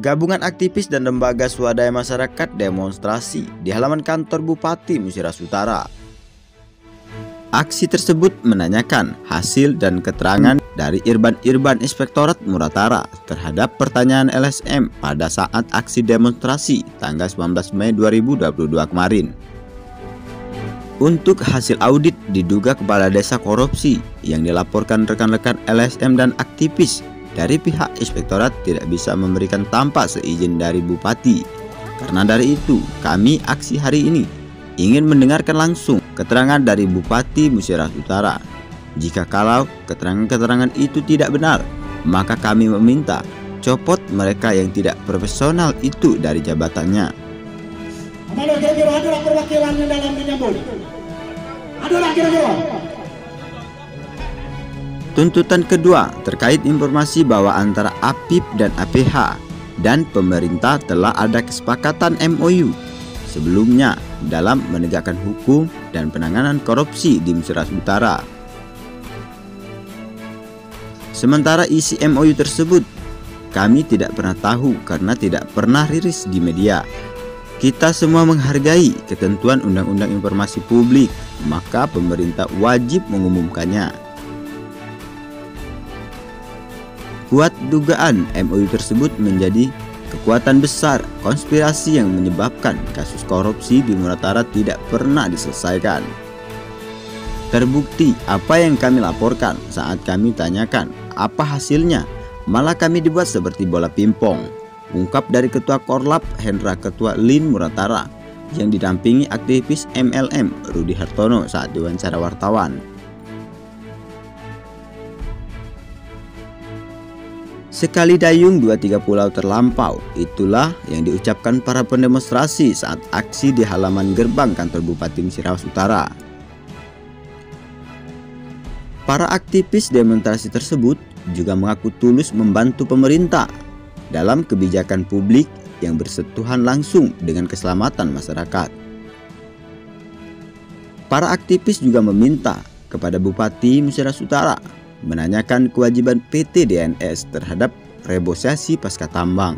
Gabungan aktivis dan lembaga swadaya masyarakat demonstrasi di halaman kantor Bupati Musiras Utara. Aksi tersebut menanyakan hasil dan keterangan dari Irban Inspektorat Muratara terhadap pertanyaan LSM pada saat aksi demonstrasi tanggal 19 Mei 2022 kemarin. Untuk hasil audit diduga kepala desa korupsi yang dilaporkan rekan-rekan LSM dan aktivis dari pihak inspektorat tidak bisa memberikan tanpa seizin dari Bupati. Karena dari itu, kami aksi hari ini ingin mendengarkan langsung keterangan dari Bupati Musiras Utara. Jika kalau keterangan-keterangan itu tidak benar, maka kami meminta copot mereka yang tidak profesional itu dari jabatannya. Ada perwakilannya dalam menyambut. Ada kira-kira. Tuntutan kedua terkait informasi bahwa antara APIP dan APH dan pemerintah telah ada kesepakatan MOU sebelumnya dalam menegakkan hukum dan penanganan korupsi di Musiras Utara. Sementara isi MOU tersebut kami tidak pernah tahu karena tidak pernah rilis di media. Kita semua menghargai ketentuan Undang-Undang Informasi Publik, maka pemerintah wajib mengumumkannya. Kuat dugaan MOU tersebut menjadi kekuatan besar konspirasi yang menyebabkan kasus korupsi di Muratara tidak pernah diselesaikan. Terbukti apa yang kami laporkan saat kami tanyakan apa hasilnya, malah kami dibuat seperti bola pingpong. Ungkap dari Ketua Korlap Hendra Ketua LIN Muratara yang didampingi aktivis MLM Rudi Hartono saat diwawancara wartawan. Sekali dayung 2-3 pulau terlampau, itulah yang diucapkan para pendemonstrasi saat aksi di halaman gerbang kantor Bupati Musiras Utara. Para aktivis demonstrasi tersebut juga mengaku tulus membantu pemerintah dalam kebijakan publik yang bersentuhan langsung dengan keselamatan masyarakat. Para aktivis juga meminta kepada Bupati Musiras Utara menanyakan kewajiban PT DNS terhadap reboisasi pasca tambang.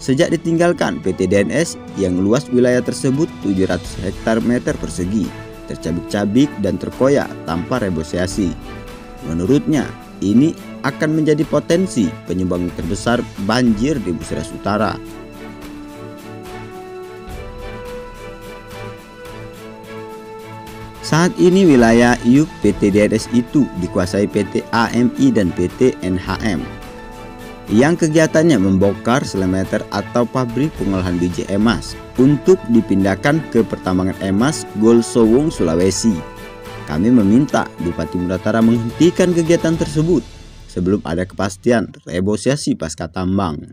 Sejak ditinggalkan PT DNS yang luas wilayah tersebut 700 hektar meter persegi, tercabik-cabik dan terkoyak tanpa reboisasi. Menurutnya, ini akan menjadi potensi penyumbang terbesar banjir di Musiras Utara. Saat ini wilayah IUP PT DNS itu dikuasai PT AMI dan PT NHM yang kegiatannya membongkar selemeter atau pabrik pengolahan biji emas untuk dipindahkan ke pertambangan emas Golsowong, Sulawesi. Kami meminta Bupati Muratara menghentikan kegiatan tersebut sebelum ada kepastian reboisasi pasca tambang.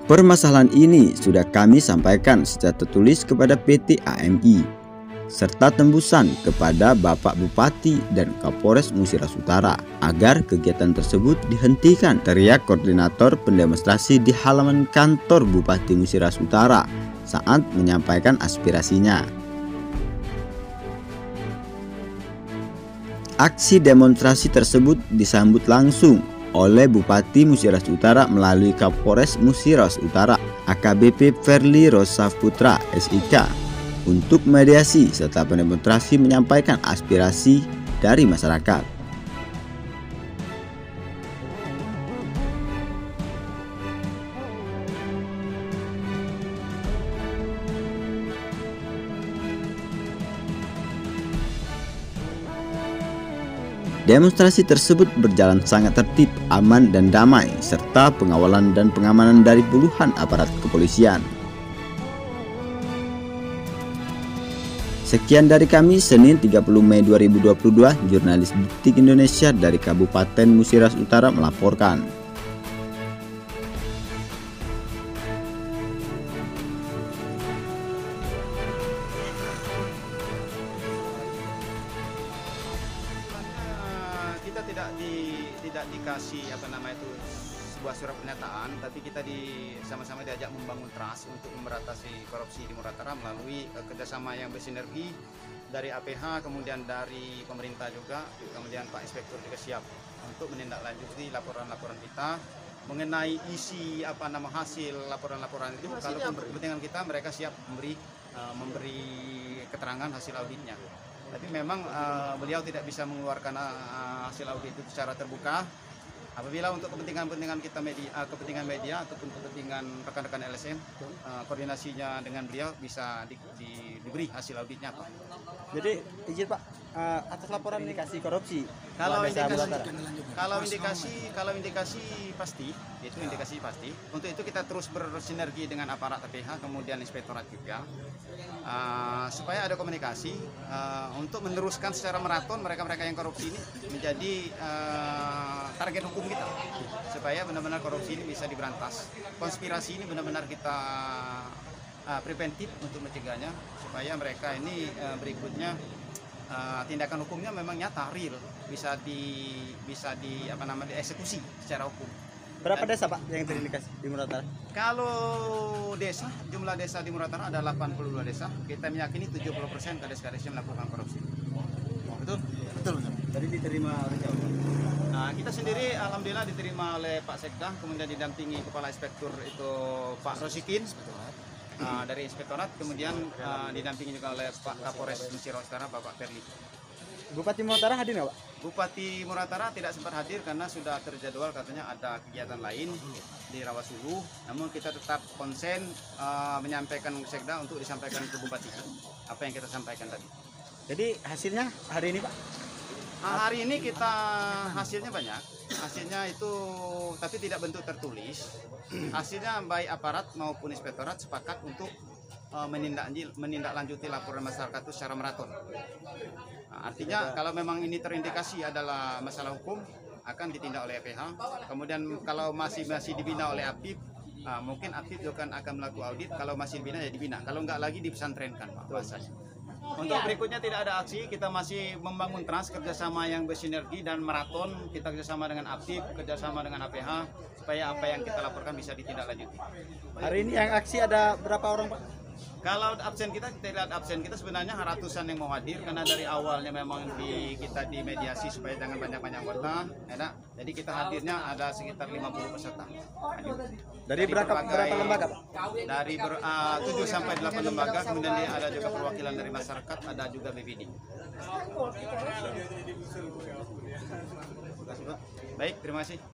Permasalahan ini sudah kami sampaikan secara tertulis kepada PT AMI serta tembusan kepada Bapak Bupati dan Kapolres Musiras Utara agar kegiatan tersebut dihentikan, teriak koordinator pendemonstrasi di halaman kantor Bupati Musiras Utara saat menyampaikan aspirasinya. Aksi demonstrasi tersebut disambut langsung oleh Bupati Musiras Utara melalui Kapolres Musiras Utara AKBP Verly Rosa Putra SIK untuk mediasi serta pendemonstrasi menyampaikan aspirasi dari masyarakat. Demonstrasi tersebut berjalan sangat tertib, aman dan damai, serta pengawalan dan pengamanan dari puluhan aparat kepolisian. Sekian dari kami, Senin 30 Mei 2022, jurnalis Detik Indonesia dari Kabupaten Musiras Utara melaporkan. Kita tidak dikasih sebuah surat pernyataan, tapi kita sama-sama diajak membangun trust untuk memberantas korupsi di Muratara melalui kerjasama yang bersinergi dari APH, kemudian dari pemerintah juga, kemudian Pak Inspektur juga siap. untuk menindaklanjuti laporan-laporan kita mengenai isi hasil laporan-laporan itu. Kalau kepentingan kita, mereka siap memberi keterangan hasil auditnya. Tapi memang beliau tidak bisa mengeluarkan hasil audit itu secara terbuka. Apabila untuk kepentingan kita kepentingan media ataupun kepentingan rekan-rekan LSM, koordinasinya dengan beliau bisa diberi hasil auditnya, Pak. Jadi izin Pak, atas laporan indikasi korupsi. Kalau indikasi pasti, itu indikasi pasti. Untuk itu kita terus bersinergi dengan aparat TPH, kemudian inspektorat juga, supaya ada komunikasi untuk meneruskan secara maraton mereka-mereka yang korupsi ini menjadi target hukum kita, supaya benar-benar korupsi ini bisa diberantas. Konspirasi ini benar-benar kita preventif untuk mencegahnya, supaya mereka ini berikutnya tindakan hukumnya memang nyata, real, bisa dieksekusi secara hukum. Berapa desa Pak yang terindikasi di Murau Utara? Kalau jumlah desa di Murau Utara ada 82 desa. Kita meyakini 70% kades-kadesnya melakukan korupsi. Betul? Betul. Tadi diterima oleh siapa? Nah, kita sendiri alhamdulillah diterima oleh Pak Sekda, kemudian didampingi Kepala Inspektur itu Pak Rosikin dari Inspektorat, kemudian didampingi juga oleh Pak Kapolres Mesir Utara Bapak Perli. Bupati Murau Utara hadir nggak Pak? Bupati Murau Utara tidak sempat hadir karena sudah terjadwal, katanya ada kegiatan lain di Rawasulu. Namun kita tetap konsen menyampaikan Sekda untuk disampaikan ke Bupati apa yang kita sampaikan tadi. Jadi hasilnya hari ini Pak? Hari ini kita hasilnya banyak. Hasilnya itu tapi tidak bentuk tertulis. Hasilnya baik aparat maupun inspektorat sepakat untuk menindaklanjuti laporan masyarakat itu secara maraton. Artinya kalau memang ini terindikasi adalah masalah hukum, akan ditindak oleh PH. Kemudian kalau masih dibina oleh APIP, mungkin APIP juga akan melakukan audit. Kalau masih dibina ya dibina. Kalau enggak lagi dipesantrenkan, Pak, bahasanya. Untuk berikutnya tidak ada aksi, kita masih membangun trans kerjasama yang bersinergi dan maraton. Kita kerjasama dengan APIP, kerjasama dengan APH, supaya apa yang kita laporkan bisa ditindaklanjuti. Hari ini yang aksi ada berapa orang Pak? Kalau absen kita lihat absen kita sebenarnya ratusan yang mau hadir, karena dari awalnya memang kita dimediasi supaya jangan banyak-banyak anggota, enak. Jadi kita hadirnya ada sekitar 50 peserta. Dari berapa lembaga Pak? Dari 7 sampai 8 lembaga, kemudian ada juga perwakilan dari masyarakat, ada juga BPD. Baik, terima kasih.